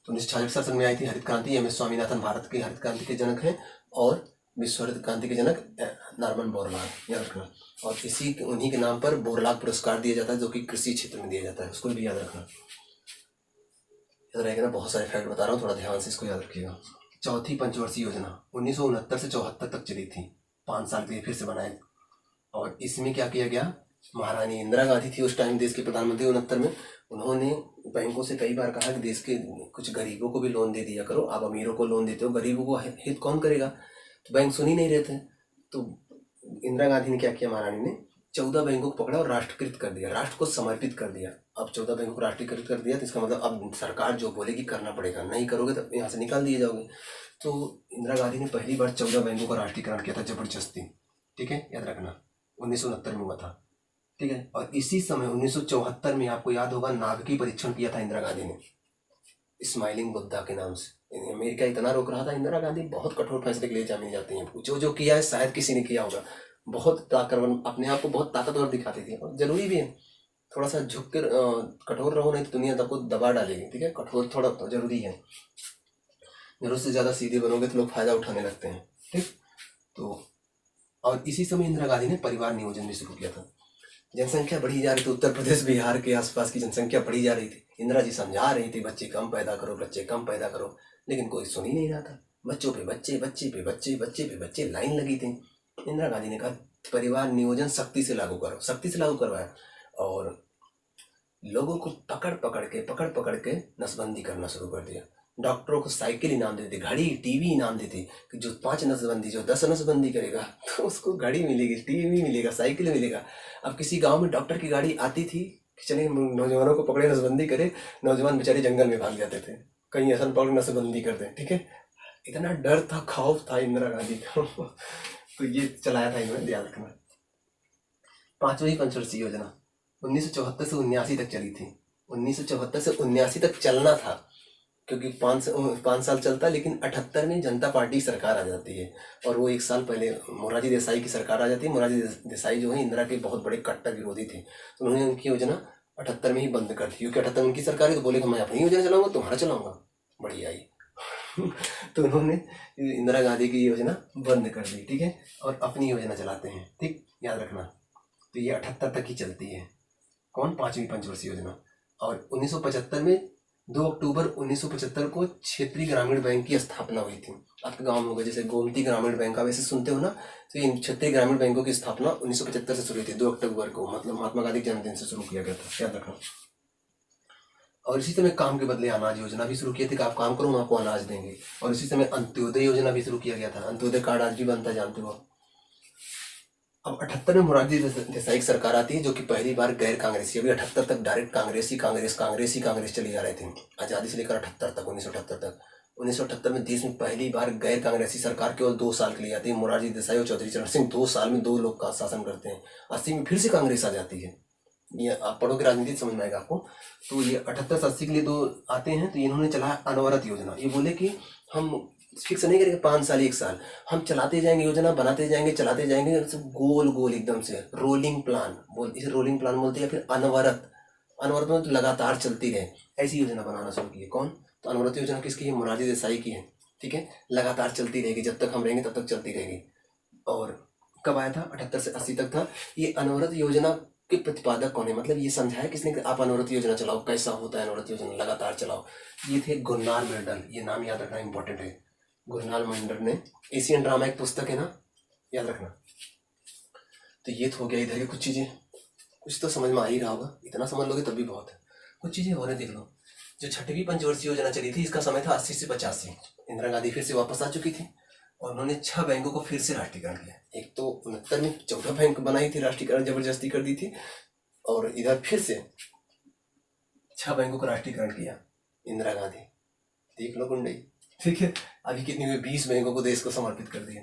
तो 1966 में आई थी हरित क्रांति। MS स्वामीनाथन भारत के हरित क्रांति के जनक हैं, और विश्व हरित क्रांति के जनक नार्मन बोरलाग, याद रखना। और इसी उन्हीं के नाम पर बोरलाग पुरस्कार दिया जाता है, जो कि कृषि क्षेत्र में दिया जाता है, उसको भी याद रखना। याद रहेगा ना, बहुत सारे फैक्ट बता रहा हूँ, थोड़ा ध्यान से इसको याद रखिएगा। चौथी पंचवर्षीय योजना 1969 से 74 तक चली थी, 5 साल के लिए फिर से बनाए। और इसमें क्या किया गया? महारानी इंदिरा गांधी थी उस टाइम देश की प्रधानमंत्री 69 में। उन्होंने बैंकों से कई बार कहा कि देश के कुछ गरीबों को भी लोन दे दिया करो, आप अमीरों को लोन देते हो, गरीबों को हित कौन करेगा? तो बैंक सुन ही नहीं रहे थे। तो इंदिरा गांधी ने क्या किया, महारानी ने 14 बैंकों को पकड़ा और राष्ट्रीयकृत कर दिया, राष्ट्र को समर्पित कर दिया। अब 14 बैंकों को राष्ट्रीयकृत कर दिया, तो इसका मतलब अब सरकार जो बोलेगी करना पड़ेगा, नहीं करोगे तो यहाँ से निकाल दिए जाओगे। तो इंदिरा गांधी ने पहली बार 14 बैंकों का राष्ट्रीयकरण किया था, जबरदस्ती। ठीक है, याद रखना, 1969 में हुआ था। ठीक है, और इसी समय 1974 में आपको याद होगा नाभिकीय परीक्षण किया था इंदिरा गांधी ने, स्माइलिंग बुद्धा के नाम से। अमेरिका इतना रोक रहा था, इंदिरा गांधी बहुत कठोर फैसले के लिए जानी जाती हैं। जो किया है शायद किसी ने किया होगा, बहुत ताकतवर, अपने आप को बहुत ताकतवर दिखाती थी, और जरूरी भी है। थोड़ा सा झुक कर कठोर रहो, नहीं तो दुनिया आपको दबा डालेगी। ठीक है, कठोर थोड़ा तो जरूरी है, जरूरत से ज्यादा सीधे बनोगे तो लोग फायदा उठाने लगते हैं। ठीक, तो और इसी समय इंदिरा गांधी ने परिवार नियोजन भी शुरू किया था। जनसंख्या बढ़ी जा रही थी, उत्तर प्रदेश बिहार के आसपास की जनसंख्या बढ़ी जा रही थी। इंदिरा जी समझा रही थी बच्चे कम पैदा करो, बच्चे कम पैदा करो, लेकिन कोई सुन ही नहीं रहा था। बच्चों पे बच्चे, बच्चे पे बच्चे, बच्चे पे बच्चे लाइन लगी थी। इंदिरा गांधी ने कहा परिवार नियोजन सख्ती से लागू करो, सख्ती से लागू करवाया, और लोगों को पकड़ पकड़ के नसबंदी करना शुरू कर दिया। डॉक्टरों को साइकिल इनाम देते, घड़ी टीवी इनाम देते, कि जो 5 नसबंदी, जो 10 नसबंदी करेगा तो उसको घड़ी मिलेगी, टीवी मिलेगा, साइकिल मिलेगा। अब किसी गांव में डॉक्टर की गाड़ी आती थी कि चलिए नौजवानों को पकड़े नसबंदी करे, नौजवान बेचारे जंगल में भाग जाते थे, कहीं ऐसा पकड़ नसबंदी कर दें। ठीक है, इतना डर था, खौफ था इंदिरा गांधी को तो ये चलाया था इन्होंने, ध्यान रखना। 5वीं पंचवर्षीय योजना 1974 से 79 तक चली थी। 1974 से 79 तक चलना था, क्योंकि 5 साल चलता, लेकिन 78 में जनता पार्टी की सरकार आ जाती है और वो 1 साल पहले मोरारजी देसाई की सरकार आ जाती है। मोरारजी देसाई जो है इंदिरा के बहुत बड़े कट्टर विरोधी थे, तो उन्होंने उनकी योजना 78 में ही बंद कर दी, क्योंकि 78 में उनकी सरकार है, तो बोले कि मैं अपनी योजना चलाऊंगा, तुम्हारा चलाऊंगा, बढ़िया आई। तो उन्होंने इंदिरा गांधी की योजना बंद कर दी, ठीक है, और अपनी योजना चलाते हैं, ठीक, याद रखना। तो ये 78 तक ही चलती है। कौन? 5वीं पंचवर्षीय योजना। और 1975 में 2 अक्टूबर 1975 को क्षेत्रीय ग्रामीण बैंक की स्थापना हुई थी। आपके गांव में होगा, जैसे गोमती ग्रामीण बैंक आप ऐसे सुनते हो ना, तो इन क्षेत्रीय ग्रामीण बैंकों की स्थापना 1975 से शुरू हुई थी, 2 अक्टूबर को, मतलब महात्मा गांधी के जन्मदिन से शुरू किया गया था, याद रखना। और इसी समय काम के बदले अनाज योजना भी शुरू की थी कि आप काम करो हम आपको अनाज देंगे। और इसी समय अंत्योदय योजना भी शुरू किया गया था। अंत्योदय कार्ड आज भी बनता है, जानते हो। अब 78 में मोरारजी देसाई की सरकार आती है, जो कि पहली बार गैर कांग्रेसी, अभी 78 तक डायरेक्ट कांग्रेस चली जा रहे थे, आज़ादी से लेकर 78 तक, 1978 तक। 1978 में देश में पहली बार गैर कांग्रेसी सरकार केवल 2 साल के लिए आती है। मोरारजी देसाई और चौधरी चरण सिंह 2 साल में 2 लोग का शासन करते हैं। 80 में फिर से कांग्रेस आ जाती है। ये आप पढ़ोगे राजनीति समझ में आएगा आपको। तो ये 78 से 80 के लिए 2 आते हैं, तो इन्होंने चलाया अनवरत योजना। ये बोले कि हम फिक्स नहीं करेंगे 5 साल 1 साल, हम चलाते जाएंगे, योजना बनाते जाएंगे, चलाते जाएंगे, गोल गोल एकदम से रोलिंग प्लान इसे रोलिंग प्लान बोलते हैं, या फिर अनवरत। अनवरत में तो लगातार चलती रहे, ऐसी योजना बनाना शुरू की है। कौन? तो अनवरत योजना किसकी है? मोरारजी देसाई की है, ठीक है। लगातार चलती रहेगी, जब तक हम रहेंगे तब तक चलती रहेगी। और कब आया था? 78 से 80 तक था। ये अनवरत योजना के प्रतिपादक कौन है? मतलब ये समझाया किसने कि आप अनवरत योजना चलाओ, कैसा होता है अनवरत योजना, लगातार चलाओ। ये थे गुरनाल मंडल, ये नाम याद रखना इंपॉर्टेंट है। गुरनाल मंडल ने, एशियन ड्रामा एक पुस्तक है ना, याद रखना। तो ये तो हो गया इधर की कुछ चीज़ें, कुछ तो समझ में आ ही रहा होगा, इतना समझ लोगे तब भी बहुत है। कुछ चीज़ें हो रही देख लो। जो 6वीं पंचवर्षीय योजना चली थी, इसका समय था 80 से 85। इंदिरा गांधी फिर से वापस आ चुकी थी और उन्होंने 6 बैंकों को फिर से राष्ट्रीयकरण किया। एक तो 69 में 14 बैंक बनाई थी, राष्ट्रीयकरण जबरदस्ती कर दी थी, और इधर फिर से 6 बैंकों को राष्ट्रीयकरण किया इंदिरा गांधी। देख लो गुंडई, ठीक है। अभी कितनी हुई? 20 बैंकों को देश को समर्पित कर दिया।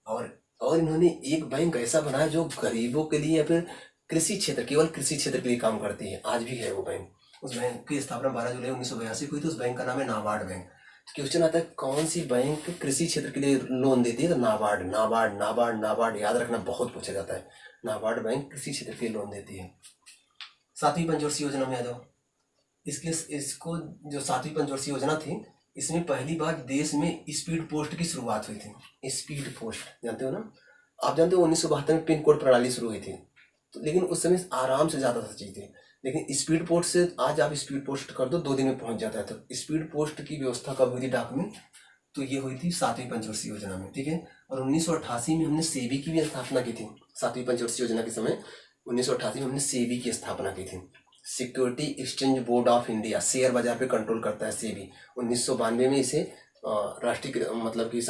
और इन्होंने एक बैंक ऐसा बनाया जो गरीबों के लिए या फिर कृषि क्षेत्र, केवल कृषि क्षेत्र के लिए काम करती है, आज भी है वो बैंक। उस बैंक की स्थापना 12 जुलाई 1982 को हुई थी। उस बैंक का नाम है नाबार्ड बैंक। तो क्वेश्चन आता है कौन सी बैंक कृषि क्षेत्र के लिए लोन देती है? तो नाबार्ड, नाबार्ड, नाबार्ड, नाबार्ड, याद रखना, बहुत पूछा जाता है। नाबार्ड बैंक कृषि क्षेत्र के लिए लोन देती है। 7वीं पंचवर्षीय योजना में आ जाओ। इसको जो 7वीं पंचवर्षीय योजना थी, इसमें पहली बार देश में स्पीड पोस्ट की शुरुआत हुई थी। स्पीड पोस्ट जानते हो ना आप? जानते हो 1972 में पिन कोड प्रणाली शुरू हुई थी, तो लेकिन उस समय आराम से ज़्यादा सच्ची थी। लेकिन स्पीड पोस्ट से आज आप स्पीड पोस्ट कर दो, 2 दिन में पहुंच जाता है। तो स्पीड पोस्ट की व्यवस्था कब हुई थी डाक में? तो ये हुई थी 7वीं पंचवर्षीय योजना में, ठीक है। और 1988 में हमने सेबी की भी स्थापना की थी। 7वीं पंचवर्षीय योजना के समय 1988 में हमने सेबी की स्थापना की थी। Security exchange board of India, share बाजार पे कंट्रोल करता है सेबी। 1992 में इसे राष्ट्रीय मतलब कि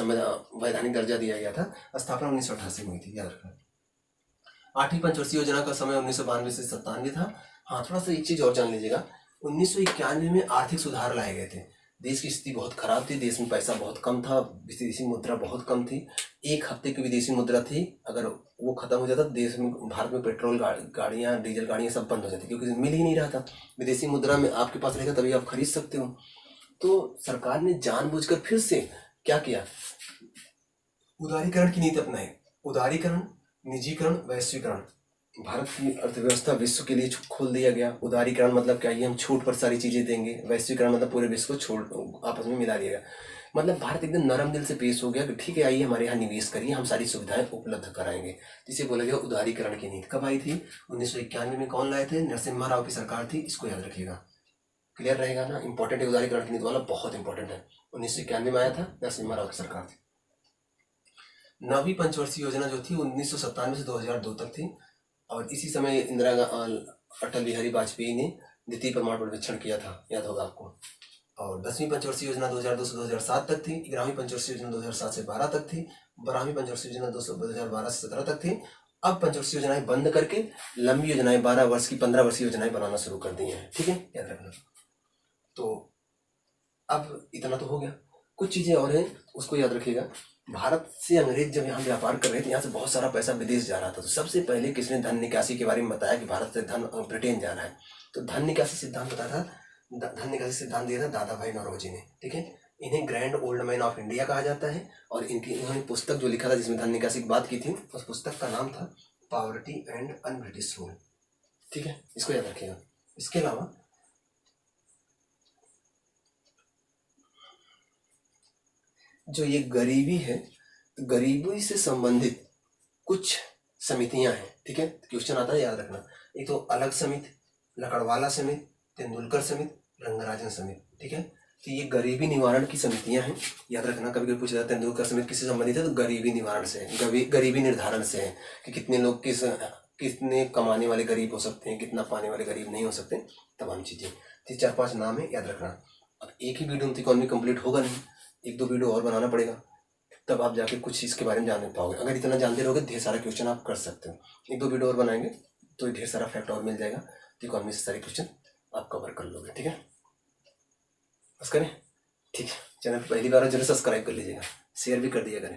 वैधानिक दर्जा दिया गया था। स्थापना 1988 में हुई थी, याद रखना। 8वीं पंचवर्षीय योजना का समय 1992 से 97 था। हाँ, थोड़ा सा एक चीज और जान लीजिएगा। 1991 में आर्थिक सुधार लाए गए थे। देश की स्थिति बहुत खराब थी, देश में पैसा बहुत कम था, विदेशी मुद्रा बहुत कम थी। 1 हफ्ते की विदेशी मुद्रा थी, अगर वो खत्म हो जाता तो देश में, भारत में पेट्रोल गाड़ियाँ, डीजल गाड़ियाँ सब बंद हो जाती, क्योंकि मिल ही नहीं रहा था। विदेशी मुद्रा में आपके पास रहेगा तभी आप खरीद सकते हो। तो सरकार ने जानबूझकर फिर से क्या किया? उदारीकरण की नीति अपनाई। उदारीकरण, निजीकरण, वैश्वीकरण। भारत की अर्थव्यवस्था विश्व के लिए खोल दिया गया। उदारीकरण मतलब क्या? ये हम छूट पर सारी चीजें देंगे। वैश्वीकरण मतलब पूरे विश्व को छोड़ आपस में मिला दिया। मतलब भारत एकदम नरम दिल से पेश हो गया कि ठीक है, आइए हमारे यहाँ निवेश करिए, हम सारी सुविधाएं उपलब्ध कराएंगे। जिसे बोला गया उदारीकरण की नीति। कब आई थी? 1991 में। कौन लाए थे? नरसिम्हा राव की सरकार थी। इसको याद रखिएगा, क्लियर रहेगा ना। इंपॉर्टेंट है, उदारीकरण की नीति वाला बहुत इंपॉर्टेंट है। 1991 में आया था, नरसिम्हा राव की सरकार थी। 9वीं पंचवर्षीय योजना जो थी 1997 से 2002 तक थी। और इसी समय अटल बिहारी वाजपेयी ने द्वितीय परमाणु परीक्षण किया था, याद होगा आपको। और 10वीं पंचवर्षीय योजना 2002 से 2007 तक थी। 11वीं पंचवर्षीय योजना 2007 से 12 तक थी। 12वीं पंचवर्षीय योजना 2012 से 17 तक थी। अब पंचवर्षीय योजनाएं बंद करके लंबी योजनाएं 12 वर्ष की, 15 वर्षीय योजनाएं बनाना शुरू कर दी हैं, ठीक है, याद रखना। तो अब इतना तो हो गया। कुछ चीजें और हैं, उसको याद रखिएगा। भारत से अंग्रेज जब यहाँ व्यापार कर रहे थे, यहाँ से बहुत सारा पैसा विदेश जा रहा था, तो सबसे पहले किसने धन निकासी के बारे में बताया कि भारत से धन ब्रिटेन जा रहा है? तो धन निकासी सिद्धांत बताया था, धन निकासी सिद्धांत दिया था दादा भाई नौरोजी ने। ठीक है, इन्हें grand old man of India कहा जाता है। और इन्होंने पुस्तक जो लिखा था जिसमें धन निकासी की बात की थी, उस पुस्तक का नाम था poverty and un British rule. ठीक है, इसको याद रखिएगा। इसके अलावा जो ये गरीबी है, तो गरीबी से संबंधित कुछ समितियां हैं। ठीक है, क्वेश्चन आता है, याद रखना। एक तो अलग समिति, लकड़वाला समिति, तेंदुलकर समिति, रंगराजन समिति। ठीक है, तो ये गरीबी निवारण की समितियां हैं, याद रखना। कभी कभी पूछा जाता है तेंदुलकर समिति किससे संबंधित है, तो गरीबी निवारण से है, गरीबी निर्धारण से है कि कितने लोग कितने कमाने वाले गरीब हो सकते हैं, कितना पाने वाले गरीब नहीं हो सकते, तमाम चीजें। तो 4-5 नाम है, याद रखना। अब एक ही वीडियो में इकोनॉमी कंप्लीट होगा नहीं, 1-2 वीडियो और बनाना पड़ेगा, तब आप जाके कुछ इसके बारे में जान पाओगे। अगर इतना जानते रहोगे ढेर सारा क्वेश्चन आप कर सकते हो। 1-2 वीडियो और बनाएंगे तो ढेर सारा फैक्ट और मिल जाएगा, तो इकोनॉमी से सारे क्वेश्चन आप कवर कर लोगे। ठीक है, बस करें। ठीक है, चैनल पर पहली बार जरूर सब्सक्राइब कर लीजिएगा, शेयर भी कर दिया करें।